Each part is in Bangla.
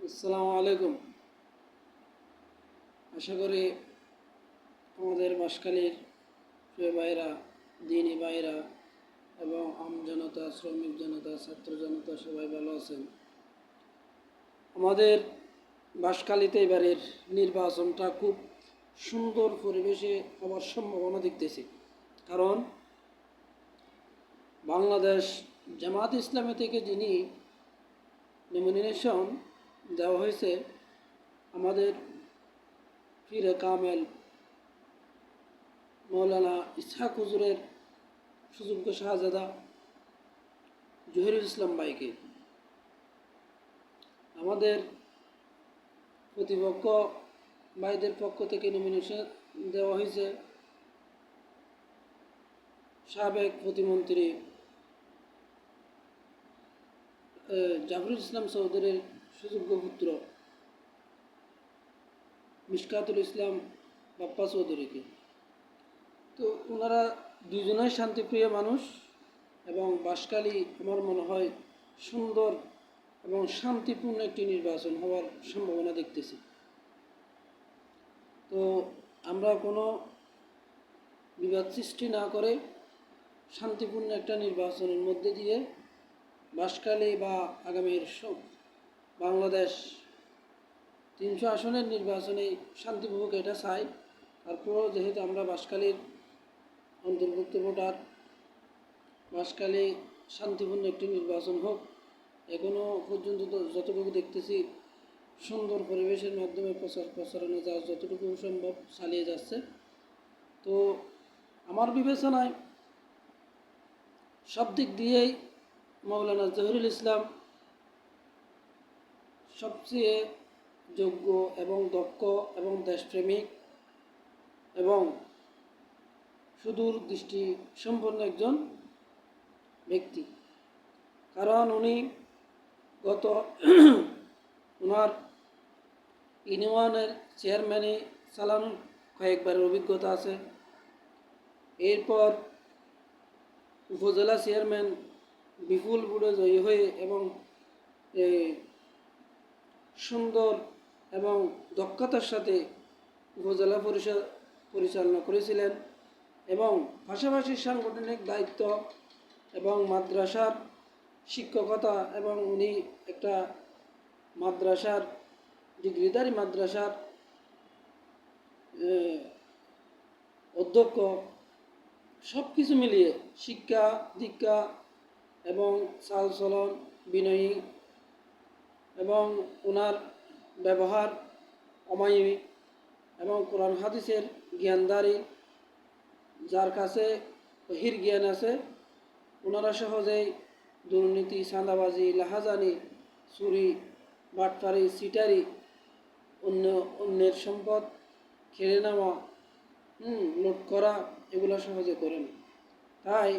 আসসালামু আলাইকুম। আশা করি আমাদের বাঁশখালীর প্রিয় ভাইরা, দিনী ভাইরা এবং আমজনতা, শ্রমিক জনতা, ছাত্র জনতা সবাই ভালো আছেন। আমাদের বাঁশখালীতে এবারের নির্বাচনটা খুব সুন্দর পরিবেশে হওয়ার সম্ভাবনা দেখতেছি। কারণ বাংলাদেশ জামাত ইসলামী থেকে যিনি নমিনেশন দেওয়া হয়েছে, আমাদের পীরে কামেল মৌলানা ইসহাক হুজুরের সুযোগ্য শাহজাদা জহিরুল ইসলাম ভাইকে আমাদের প্রতিপক্ষ ভাইদের পক্ষ থেকে নমিনেশন দেওয়া হয়েছে সাবেক প্রতিমন্ত্রী জাফরুল ইসলাম চৌধুরীর সুযোগ্য পুত্র মিশকাতুল ইসলাম বাপ্পা চৌধুরীকে। তো ওনারা দুজনেই শান্তিপ্রিয় মানুষ এবং বাঁশখালী আমার মনে হয় সুন্দর এবং শান্তিপূর্ণ একটি নির্বাচন হওয়ার সম্ভাবনা দেখতেছি। তো আমরা কোনো বিবাদ সৃষ্টি না করে শান্তিপূর্ণ একটা নির্বাচনের মধ্যে দিয়ে বাঁশখালী বা আগামীর বাংলাদেশ 300 আসনের নির্বাচনে শান্তিপূর্বক এটা চাই। তারপরেও যেহেতু আমরা বাঁশখালীর অন্তর্ভুক্ত ভোটার, বাঁশখালী শান্তিপূর্ণ একটি নির্বাচন হোক। এখনও পর্যন্ত যতটুকু দেখতেছি সুন্দর পরিবেশের মাধ্যমে প্রচারণা যা যতটুকু সম্ভব চালিয়ে যাচ্ছে। তো আমার বিবেচনায় সব দিক দিয়েই মৌলানা জহিরুল ইসলাম সবচেয়ে যোগ্য এবং দক্ষ এবং দেশপ্রেমিক এবং সুদূর দৃষ্টি সম্পন্ন একজন ব্যক্তি। কারণ উনি গত ওনার ইউনিয়নের চেয়ারম্যানে চালানোর কয়েকবারের অভিজ্ঞতা আছে। এরপর উপজেলা চেয়ারম্যান বিপুল ভোটে জয়ী হয়ে এবং সুন্দর এবং দক্ষতার সাথে উপজেলা পরিষদ পরিচালনা করেছিলেন এবং পাশাপাশি সাংগঠনিক দায়িত্ব এবং মাদ্রাসার শিক্ষকতা এবং উনি একটা মাদ্রাসার ডিগ্রিধারী মাদ্রাসার অধ্যক্ষ। সব কিছু মিলিয়ে শিক্ষা দীক্ষা এবং চালচলন বিনয়ী এবং ওনার ব্যবহার অমায়িক এবং কোরআন হাদিসের জ্ঞানদারি, যার কাছে বহির জ্ঞান আছে, ওনারা সহজেই দুর্নীতি, চাঁদাবাজি, লাহাজানি, চুরি, বাটপারি, সিটারি, অন্যের সম্পদ কেড়ে নেওয়া, লুট করা, এগুলো সহজে করেন। তাই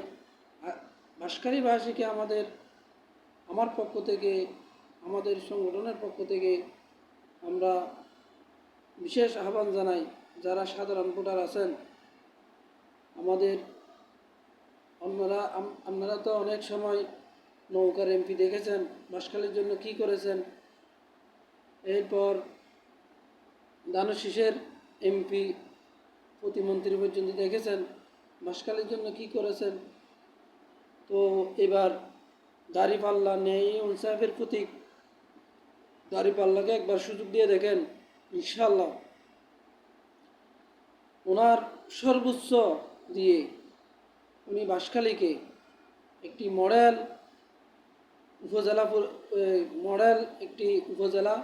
বাঁশখালীবাসীকে আমার পক্ষ থেকে, আমাদের সংগঠনের পক্ষ থেকে আমরা বিশেষ আহ্বান জানাই, যারা সাধারণ ভোটার আছেন, আমাদের আপনারা তো অনেক সময় নৌকার এমপি দেখেছেন, বাঁশখালীর জন্য কি করেছেন। এরপর ধানশীষের এমপি প্রতিমন্ত্রী পর্যন্ত দেখেছেন, বাঁশখালীর জন্য কি করেছেন। তো এবার দাঁড়িপাল্লা ন্যায় ইনসাফের প্রতীক দাঁড়িপাল্লাকে একবার সুযোগ দিয়ে দেখেন, ইনশাআল্লাহ ওনার সর্বোচ্চ দিয়ে উনি বাঁশখালীকে একটি মডেল উপজেলা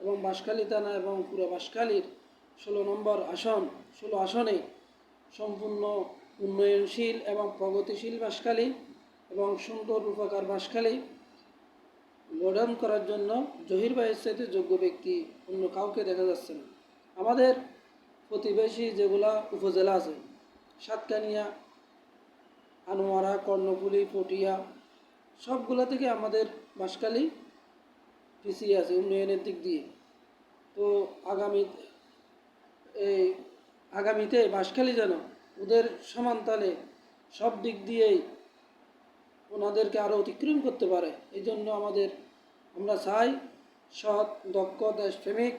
এবং বাঁশখালী থানা এবং পুরো বাঁশখালীর 16 আসনে সম্পূর্ণ উন্নয়নশীল এবং প্রগতিশীল বাঁশখালী এবং সুন্দর রূপকার বাঁশখালী গঠন করার জন্য জহির ভাইয়ের সাথে যোগ্য ব্যক্তি অন্য কাউকে দেখা যাচ্ছে না। আমাদের প্রতিবেশী যেগুলা উপজেলা আছে, সাতকানিয়া, আনোয়ারা, কর্ণফুলী, পটিয়া, সবগুলো থেকে আমাদের বাঁশখালী পিছিয়ে আছে উন্নয়নের দিক দিয়ে। তো আগামীতে বাঁশখালী যেন ওদের সমানতালে সব দিক দিয়েই ওনাদেরকে আরও অতিক্রম করতে পারে। এই জন্য আমরা চাই সৎ, দক্ষ, দেশপ্রেমিক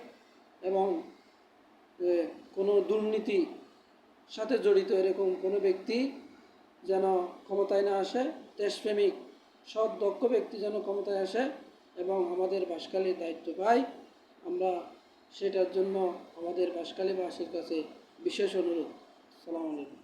এবং কোনো দুর্নীতি সাথে জড়িত এরকম কোনো ব্যক্তি যেন ক্ষমতায় না আসে। দেশপ্রেমিক সৎ দক্ষ ব্যক্তি যেন ক্ষমতায় আসে এবং আমাদের বাঁশখালীর দায়িত্ব পাই। আমরা সেটার জন্য আমাদের বাঁশখালীবাসীর কাছে বিশেষ অনুরোধ। আসসালামু আলাইকুম।